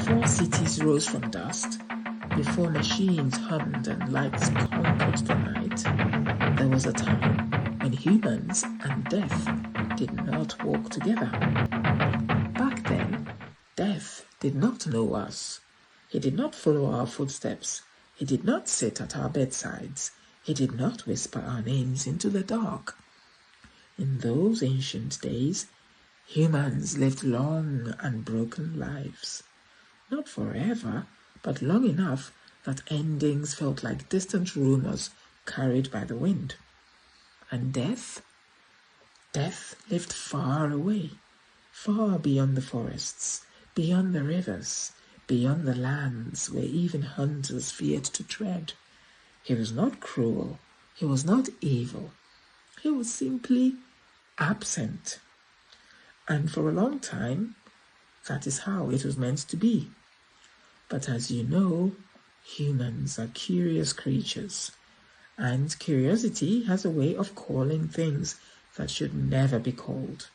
Before cities rose from dust, before machines hummed and lights conquered the night, there was a time when humans and death did not walk together. Back then, death did not know us. He did not follow our footsteps. He did not sit at our bedsides. He did not whisper our names into the dark. In those ancient days, humans lived long and broken lives. Not forever, but long enough that endings felt like distant rumors carried by the wind. And death? Death lived far away, far beyond the forests, beyond the rivers, beyond the lands where even hunters feared to tread. He was not cruel. He was not evil. He was simply absent. And for a long time, that is how it was meant to be. But as you know, humans are curious creatures, and curiosity has a way of calling things that should never be called.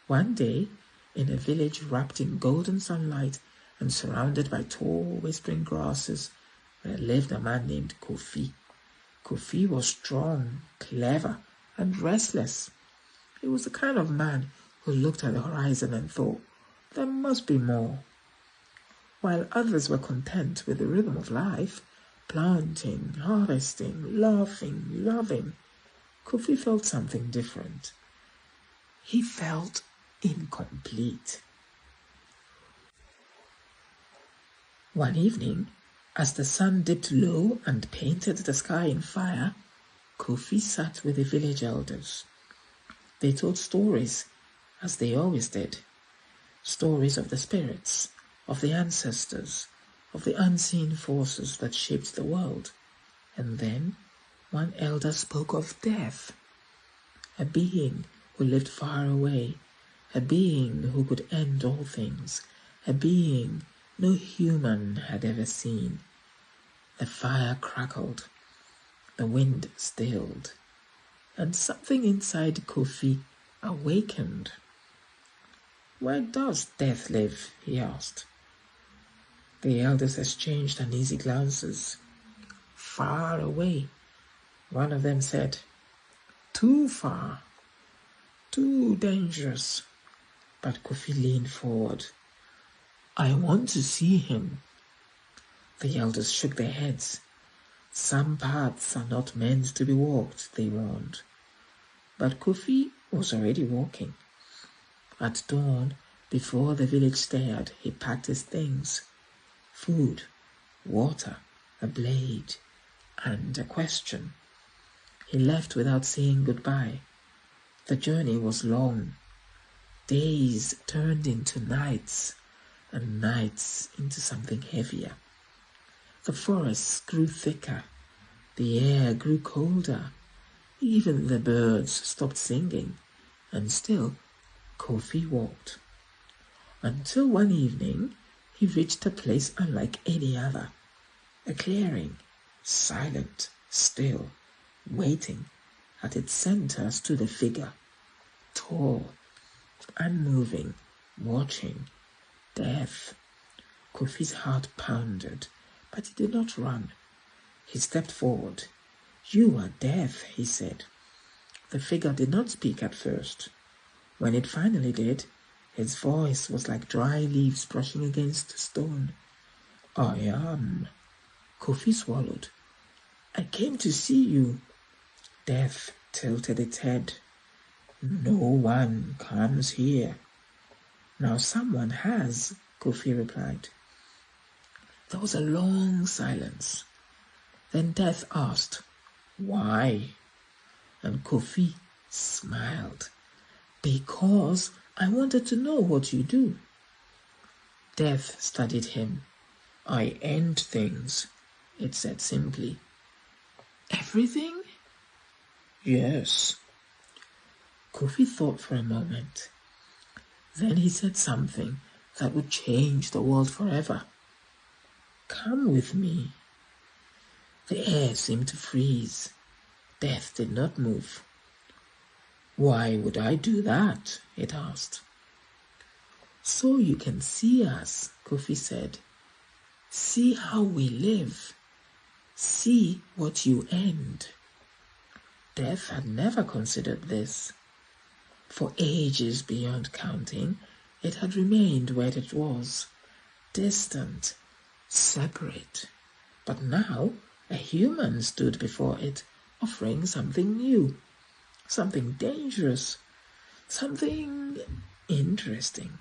One day, in a village wrapped in golden sunlight and surrounded by tall, whispering grasses, there lived a man named Kofi. Kofi was strong, clever, and restless. He was the kind of man who looked at the horizon and thought, there must be more. While others were content with the rhythm of life, planting, harvesting, laughing, loving, Kofi felt something different. He felt incomplete. One evening, as the sun dipped low and painted the sky in fire, Kofi sat with the village elders. They told stories, as they always did. Stories of the spirits, of the ancestors, of the unseen forces that shaped the world. And then one elder spoke of death, a being who lived far away, a being who could end all things, a being no human had ever seen. The fire crackled, the wind stilled, and something inside Kofi awakened. Where does death live? He asked. The elders exchanged uneasy glances. Far away, one of them said. Too far, too dangerous. But Kofi leaned forward. I want to see him. The elders shook their heads. Some paths are not meant to be walked, they warned. But Kofi was already walking. At dawn, before the village stirred, he packed his things. Food, water, a blade, and a question. He left without saying goodbye. The journey was long. Days turned into nights, and nights into something heavier. The forests grew thicker. The air grew colder. Even the birds stopped singing, and still Kofi walked. Until one evening, he reached a place unlike any other. A clearing, silent, still, waiting. At its center stood a figure, tall, unmoving, watching. Death. Kofi's heart pounded, but he did not run. He stepped forward. You are Death, he said. The figure did not speak at first. When it finally did, his voice was like dry leaves brushing against a stone. I am. Kofi swallowed. I came to see you. Death tilted its head. No one comes here. Now someone has, Kofi replied. There was a long silence. Then Death asked, Why? And Kofi smiled. Because I wanted to know what you do. Death studied him. I end things, it said simply. Everything? Yes. Kofi thought for a moment. Then he said something that would change the world forever. Come with me. The air seemed to freeze. Death did not move. Why would I do that? It asked. So you can see us, Kofi said. See how we live. See what you end. Death had never considered this. For ages beyond counting, it had remained where it was, distant, separate. But now a human stood before it, offering something new, something dangerous, something interesting.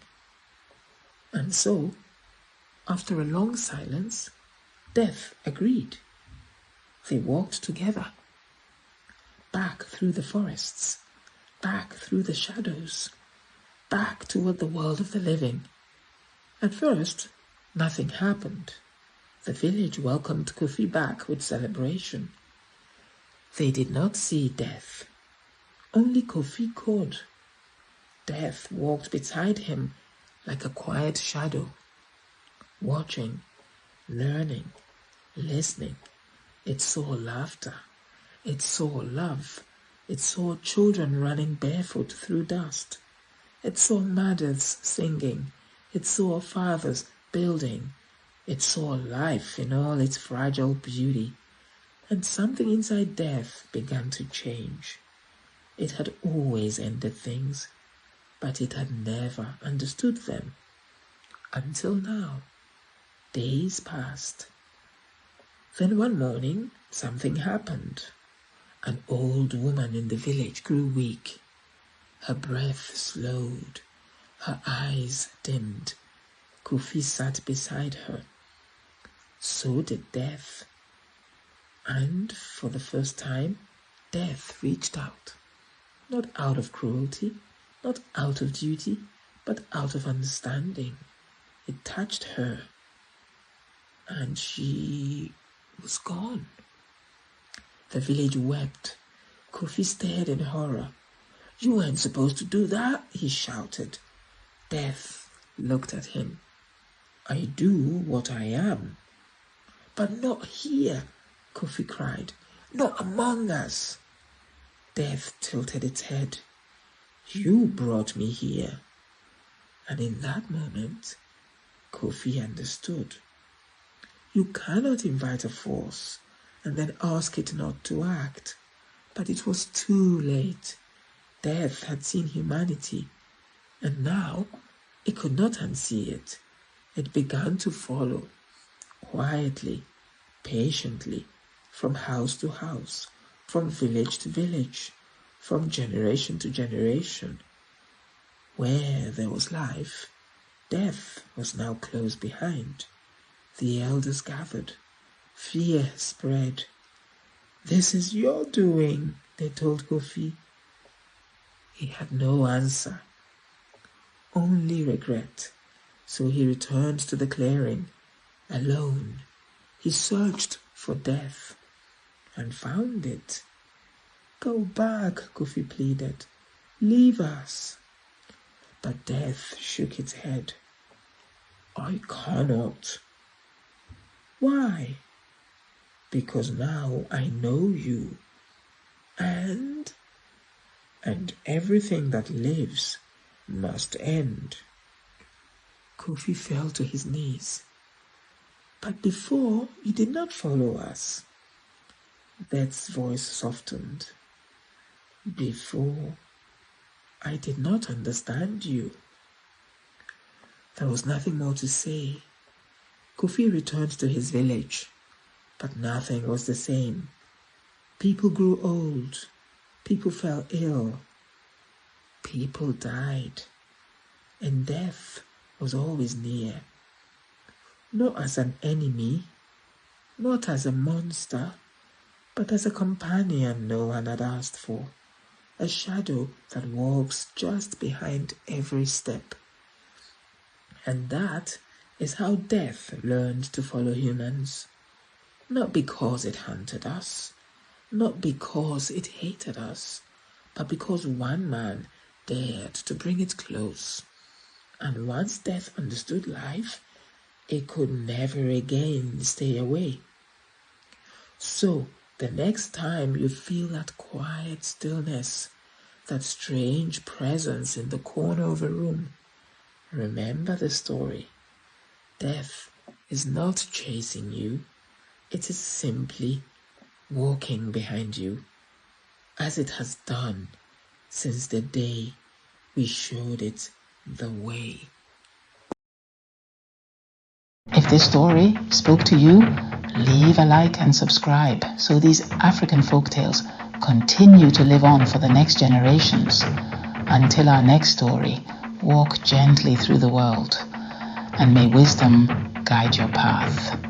And so, after a long silence, Death agreed. They walked together, back through the forests, back through the shadows, back toward the world of the living. At first, nothing happened. The village welcomed Kofi back with celebration. They did not see Death. Only Kofi could. Death walked beside him like a quiet shadow, watching, learning, listening. It saw laughter. It saw love. It saw children running barefoot through dust. It saw mothers singing. It saw fathers building. It saw life in all its fragile beauty. And something inside Death began to change. It had always ended things, but it had never understood them. Until now. Days passed. Then one morning, something happened. An old woman in the village grew weak. Her breath slowed. Her eyes dimmed. Kofi sat beside her. So did Death. And for the first time, Death reached out. Not out of cruelty, not out of duty, but out of understanding. It touched her. And she was gone. The village wept. Kofi stared in horror. "You weren't supposed to do that," he shouted. Death looked at him. "I do what I am." "But not here," Kofi cried. "Not among us." Death tilted its head. "You brought me here." And in that moment, Kofi understood. You cannot invite a force and then ask it not to act. But it was too late. Death had seen humanity, and now it could not unsee it. It began to follow, quietly, patiently, from house to house, from village to village, from generation to generation. Where there was life, Death was now close behind. The elders gathered. Fear spread. "This is your doing," they told Kofi. He had no answer, only regret. So he returned to the clearing, alone. He searched for Death and found it. "Go back," Kofi pleaded. "Leave us." But Death shook its head. "I cannot." "Why?" "Because now I know you, and everything that lives must end." Kofi fell to his knees. "But before, you did not follow us." Death's voice softened. "Before, I did not understand you." There was nothing more to say. Kofi returned to his village, but nothing was the same. People grew old. People fell ill. People died. And Death was always near. Not as an enemy, not as a monster, but as a companion no one had asked for. A shadow that walks just behind every step. And that is how Death learned to follow humans. Not because it hunted us, not because it hated us, but because one man dared to bring it close. And once Death understood life, it could never again stay away. So, the next time you feel that quiet stillness, that strange presence in the corner of a room, Remember the story. Death is not chasing you. It is simply walking behind you, as it has done since the day we showed it the way. If this story spoke to you, leave a like and subscribe so these African folktales continue to live on for the next generations. Until our next story, walk gently through the world, and may wisdom guide your path.